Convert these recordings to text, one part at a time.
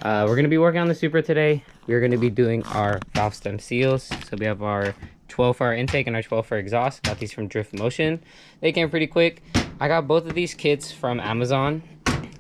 We're going to be working on the Supra today. We're going to be doing our valve stem seals. So we have our 12 for our intake and our 12 for exhaust. Got these from Drift Motion. They came pretty quick. I got both of these kits from Amazon.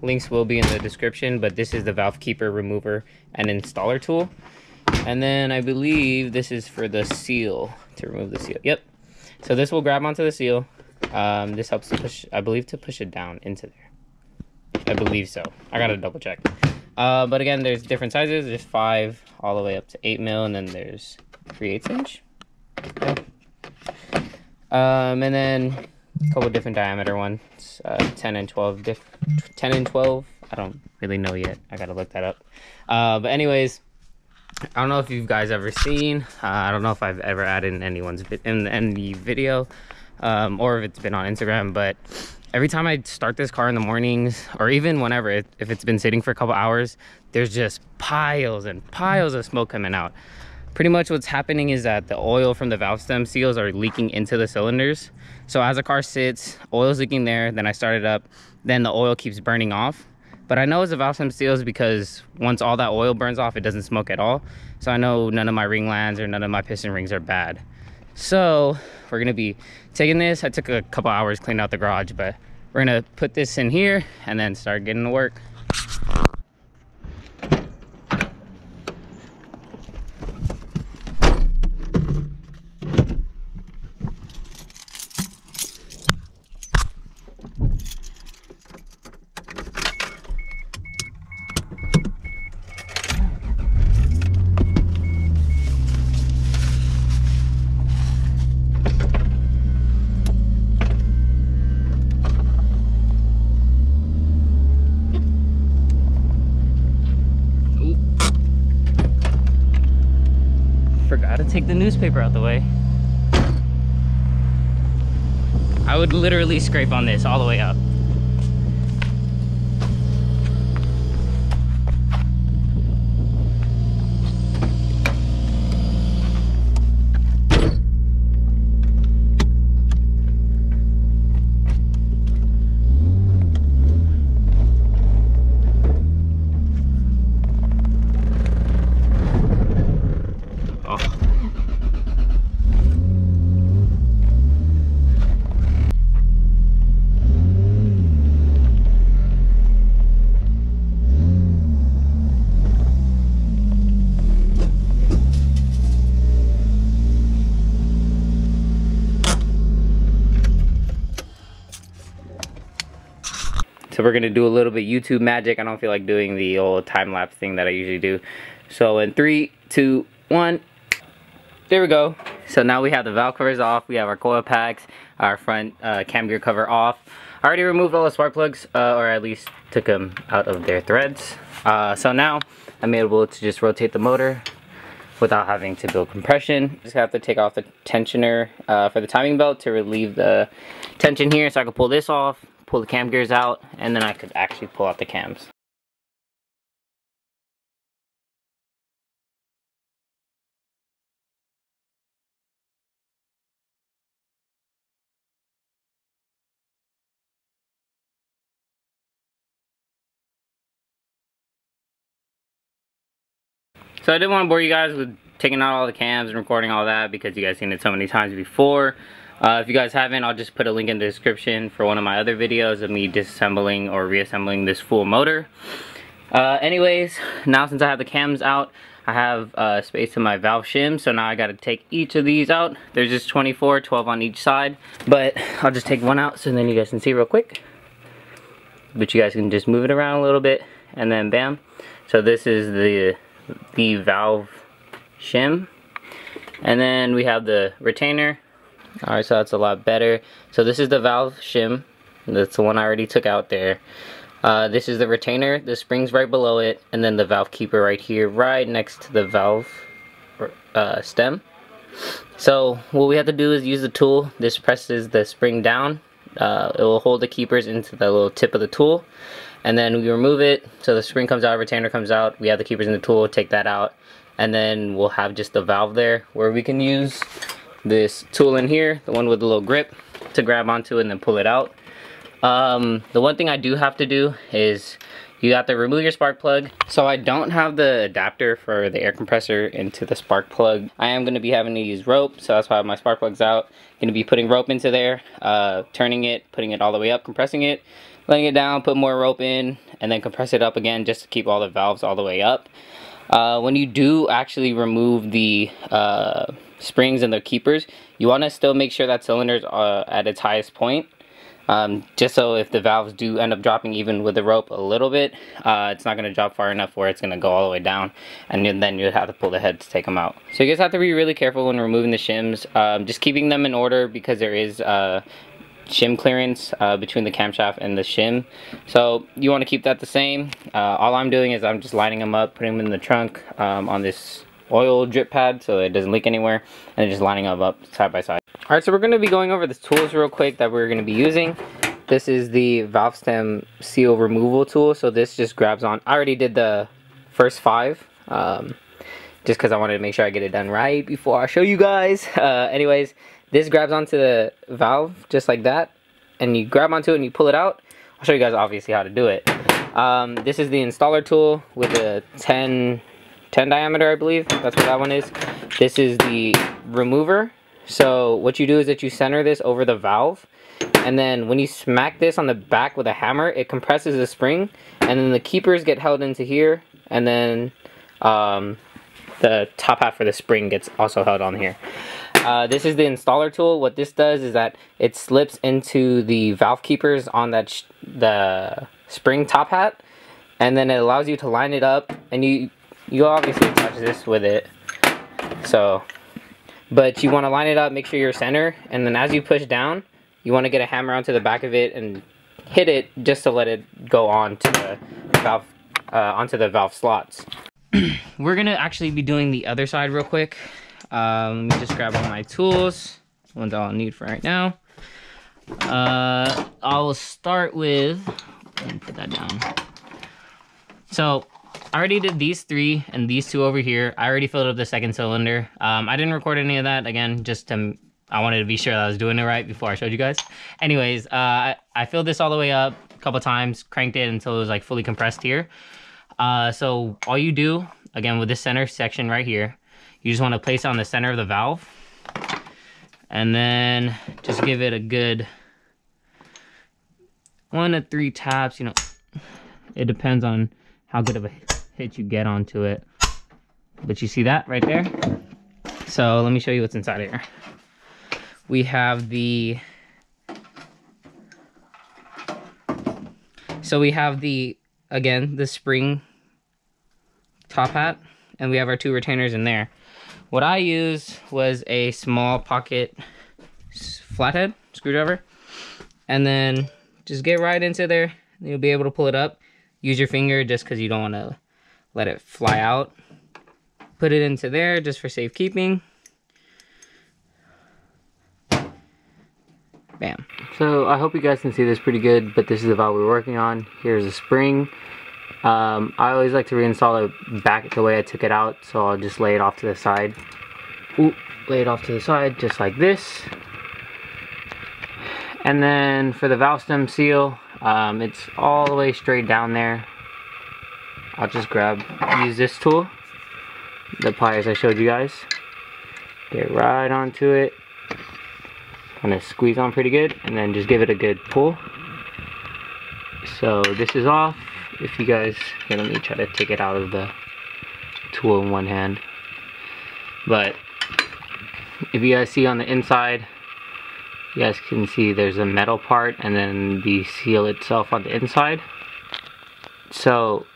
Links will be in the description, but this is the valve keeper remover and installer tool. And then I believe this is for the seal, to remove the seal. Yep. So this will grab onto the seal. This helps to push, I believe, to push it down into there. I believe so. I gotta double check. But again, there's different sizes. There's 5 all the way up to 8 mil, and then there's 3/8 inch. Yeah. And then a couple different diameter ones, 10 and 12. 10 and 12. I don't really know yet. I gotta look that up. But anyways, I don't know if you guys ever seen. I don't know if I've ever added in anyone's in any video, or if it's been on Instagram, but every time I start this car in the mornings, or even whenever, if it's been sitting for a couple hours, there's just piles and piles of smoke coming out. Pretty much what's happening is that the oil from the valve stem seals are leaking into the cylinders. So as the car sits, oil's leaking there, then I start it up, then the oil keeps burning off. But I know it's the valve stem seals because once all that oil burns off, it doesn't smoke at all. So I know none of my ring lands or none of my piston rings are bad. So we're gonna be taking this. I took a couple hours cleaning out the garage, but we're gonna put this in here and then start getting to work. Forgot to take the newspaper out the way. I would literally scrape on this all the way up. So we're gonna do a little bit YouTube magic. I don't feel like doing the old time-lapse thing that I usually do. So in 3, 2, 1, there we go. So now we have the valve covers off, we have our coil packs, our front cam gear cover off. I already removed all the spark plugs, or at least took them out of their threads. So now I'm able to just rotate the motor without having to build compression. Just have to take off the tensioner for the timing belt to relieve the tension here, so I can pull this off, pull the cam gears out, and then I could actually pull out the cams. So I didn't want to bore you guys with taking out all the cams and recording all that because you guys seen it so many times before. If you guys haven't, I'll just put a link in the description for one of my other videos of me disassembling or reassembling this full motor. Anyways, now since I have the cams out, I have space in my valve shim, so now I gotta take each of these out. There's just 24, 12 on each side, but I'll just take one out so then you guys can see real quick. But you guys can just move it around a little bit, and then bam. So this is the valve shim, and then we have the retainer. Alright, so that's a lot better. So this is the valve shim. That's the one I already took out there. This is the retainer, the spring's right below it, and then the valve keeper right here, right next to the valve stem. So what we have to do is use the tool. This presses the spring down. It will hold the keepers into the little tip of the tool, and then we remove it, so the spring comes out, retainer comes out, we have the keepers in the tool, take that out, and then we'll have just the valve there where we can use this tool in here, the one with the little grip, to grab onto and then pull it out. The one thing I do have to do is you have to remove your spark plug. So I don't have the adapter for the air compressor into the spark plug. I am going to be having to use rope, so that's why my spark plug's out. Going to be putting rope into there, turning it, putting it all the way up, compressing it, laying it down, put more rope in, and then compress it up again just to keep all the valves all the way up. When you do actually remove the springs and the keepers, you want to still make sure that cylinder's at its highest point. Just so if the valves do end up dropping even with the rope a little bit, it's not going to drop far enough where it's going to go all the way down, and then you'd have to pull the head to take them out. So you guys have to be really careful when removing the shims, just keeping them in order because there is shim clearance between the camshaft and the shim, so you want to keep that the same. All I'm doing is I'm just lining them up, putting them in the trunk on this oil drip pad so it doesn't leak anywhere, and then just lining them up side by side. Alright, so we're going to be going over the tools real quick that we're going to be using. This is the valve stem seal removal tool. So this just grabs on. I already did the first 5 just because I wanted to make sure I get it done right before I show you guys. Anyways, this grabs onto the valve just like that, and you grab onto it and you pull it out. I'll show you guys obviously how to do it. This is the installer tool with a 10 diameter, I believe. That's what that one is. This is the remover. So what you do is that you center this over the valve, and then when you smack this on the back with a hammer, it compresses the spring, and then the keepers get held into here, and then the top half for the spring gets also held on here. This is the installer tool. What this does is that it slips into the valve keepers on that the spring top hat, and then it allows you to line it up, and you obviously touch this with it. So, but you want to line it up, make sure you're center, and then as you push down, you want to get a hammer onto the back of it and hit it just to let it go onto the valve slots. We're gonna actually be doing the other side real quick. Let me just grab all my tools, ones I'll need for right now. I'll start with, let me put that down. So I already did these 3 and these 2 over here. I already filled up the second cylinder. I didn't record any of that, again, just to, I wanted to be sure that I was doing it right before I showed you guys. Anyways, I filled this all the way up a couple times, cranked it until it was like fully compressed here. So all you do, again, with this center section right here, you just want to place it on the center of the valve, and then just give it a good 1 to 3 taps. You know, it depends on how good of a hit you get onto it, but you see that right there. So let me show you what's inside of here. We have the again, the spring top hat, and we have our 2 retainers in there. What I used was a small pocket flathead screwdriver, and then just get right into there, and you'll be able to pull it up. Use your finger just because you don't want to let it fly out. Put it into there just for safekeeping. Bam. So I hope you guys can see this pretty good, but this is the valve we're working on. Here's a spring. I always like to reinstall it back the way I took it out, so I'll just lay it off to the side. Ooh, lay it off to the side just like this. And then for the valve stem seal, it's all the way straight down there. I'll just use this tool, the pliers I showed you guys, get right onto it, kind of squeeze on pretty good, and then just give it a good pull. So this is off. If you guys, here, let me try to take it out of the tool in one hand. But if you guys see on the inside, you guys can see there's a metal part and then the seal itself on the inside. So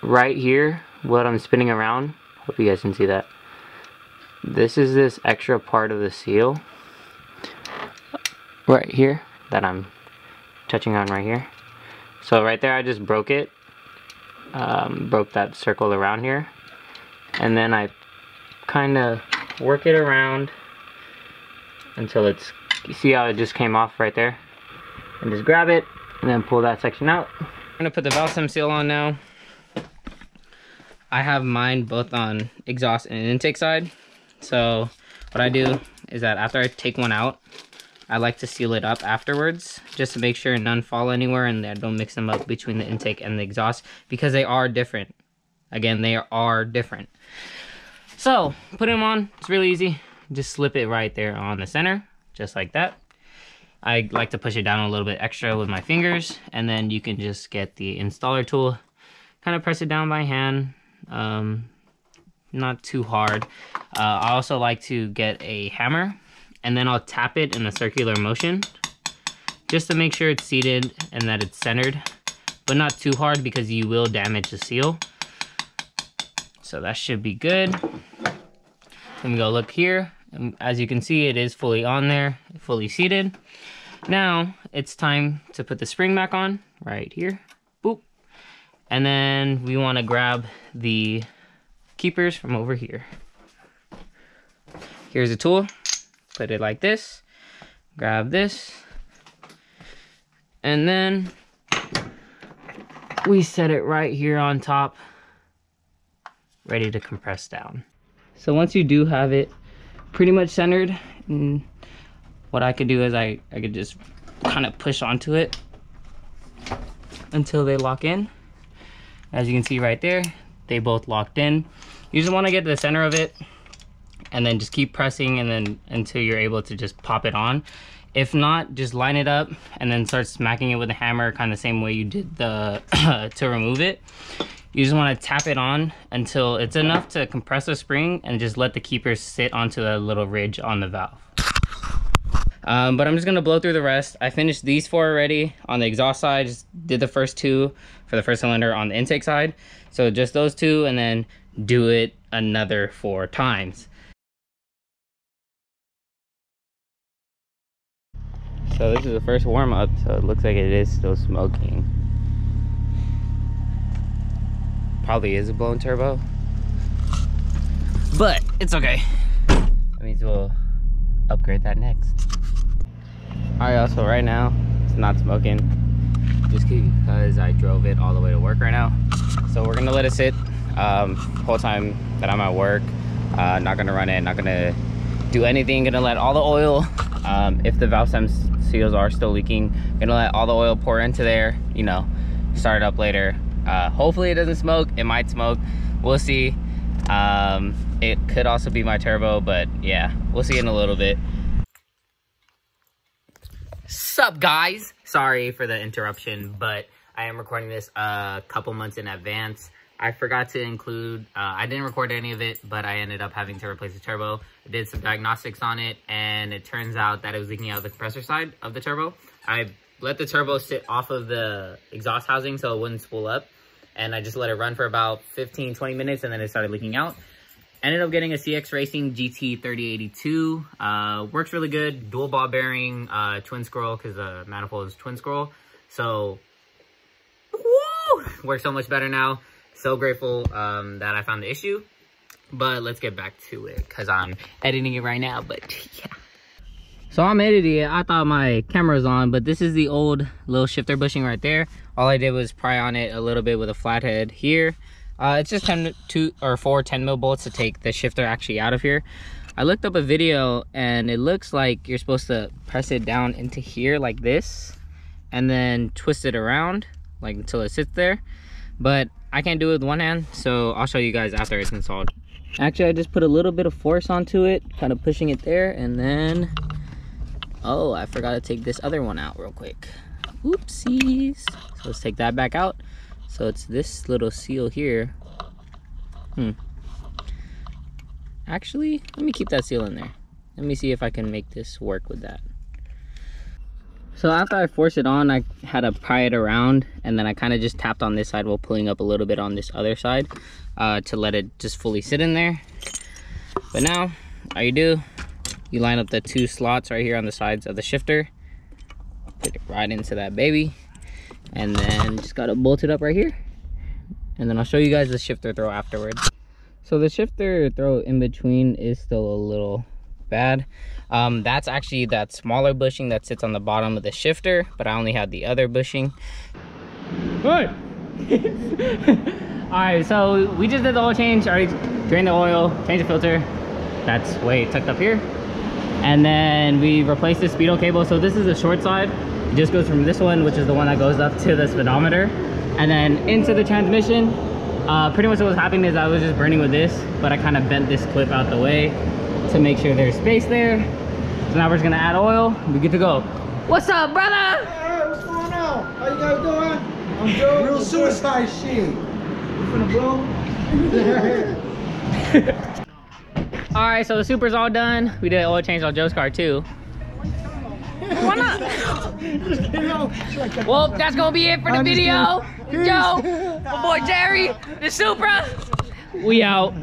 right here, what I'm spinning around, hope you guys can see that. This is this extra part of the seal right here that I'm touching on right here. So right there, I just broke it, broke that circle around here, and then I kind of work it around until it's, you see how it just came off right there, and just grab it and then pull that section out. I'm gonna put the valve stem seal on now. I have mine both on exhaust and intake side. So what I do is that after I take one out, I like to seal it up afterwards just to make sure none fall anywhere and I don't mix them up between the intake and the exhaust, because they are different. Again, they are different. So put them on, it's really easy. Just slip it right there on the center, just like that. I like to push it down a little bit extra with my fingers, and then you can just get the installer tool, kind of press it down by hand, not too hard. I also like to get a hammer, and then I'll tap it in a circular motion just to make sure it's seated and that it's centered, but not too hard because you will damage the seal. So that should be good. Let me go look here. As you can see, it is fully on there, fully seated. Now it's time to put the spring back on right here. Boop. And then we want to grab the keepers from over here. Here's a tool. Put it like this. Grab this. And then we set it right here on top, ready to compress down. So once you do have it pretty much centered, what I could do is I could just kind of push onto it until they lock in. As you can see right there, they both locked in. You just want to get to the center of it and then just keep pressing, and then until you're able to just pop it on. If not, just line it up and then start smacking it with a hammer, kind of the same way you did the to remove it. You just want to tap it on until it's enough to compress the spring, and just let the keepers sit onto a little ridge on the valve. But I'm just gonna blow through the rest. I finished these 4 already on the exhaust side. Just did the first 2 for the first cylinder on the intake side. So just those 2, and then do it another 4 times. So this is the first warm up, so it looks like it is still smoking. Probably is a blown turbo, but it's okay. That means we'll upgrade that next. Alright, so right now it's not smoking, just because I drove it all the way to work right now. So we're gonna let it sit whole time that I'm at work. Not gonna run it, not gonna do anything. Gonna let all the oil, if the valve stem seals are still leaking, gonna let all the oil pour into there, you know, start it up later. Hopefully it doesn't smoke. It might smoke, we'll see. It could also be my turbo, but yeah, we'll see in a little bit. Sup guys, sorry for the interruption, but I am recording this a couple months in advance. I forgot to include, I didn't record any of it, but I ended up having to replace the turbo. I did some diagnostics on it, and it turns out that it was leaking out of the compressor side of the turbo. I let the turbo sit off of the exhaust housing so it wouldn't spool up, and I just let it run for about 15-20 minutes, and then it started leaking out. Ended up getting a CX Racing GT 3082. Works really good. Dual ball bearing, twin scroll, because the manifold is twin scroll. So, woo! Works so much better now. So grateful that I found the issue. But let's get back to it, because I'm editing it right now. But yeah. So I'm editing it. I thought my camera was on, but this is the old little shifter bushing right there. All I did was pry on it a little bit with a flathead here. It's just 4 10 mil bolts to take the shifter actually out of here. I looked up a video, and it looks like you're supposed to press it down into here like this, and then twist it around like until it sits there. But I can't do it with one hand, so I'll show you guys after it's installed. Actually, I just put a little bit of force onto it, kind of pushing it there, and then, oh, I forgot to take this other one out real quick. Oopsies. So let's take that back out. So it's this little seal here. Actually, let me keep that seal in there. Let me see if I can make this work with that. So after I forced it on, I had to pry it around, and then I kind of just tapped on this side while pulling up a little bit on this other side to let it just fully sit in there. But now, all you do, you line up the 2 slots right here on the sides of the shifter, put it right into that baby, and then just gotta bolt it up right here. And then I'll show you guys the shifter throw afterwards. So the shifter throw in between is still a little bad. That's actually that smaller bushing that sits on the bottom of the shifter, but I only had the other bushing. Good. All right, so we just did the oil change. Already drained the oil, changed the filter. That's way tucked up here. And then we replaced the speedo cable. So this is the short side. It just goes from this one, which is the one that goes up to the speedometer, and then into the transmission. Pretty much what was happening is I was just burning with this, but I kind of bent this clip out the way to make sure there's space there. So now we're just gonna add oil. We good to go. What's up, brother? Hey, what's going on? How you guys doing? I'm Joe. Real suicide shit. You finna blow? All right, so the Supra's all done. We did an oil change on Joe's car too. Why not? Well, that's gonna be it for the video. Joe, my boy Jerry, the Supra. We out.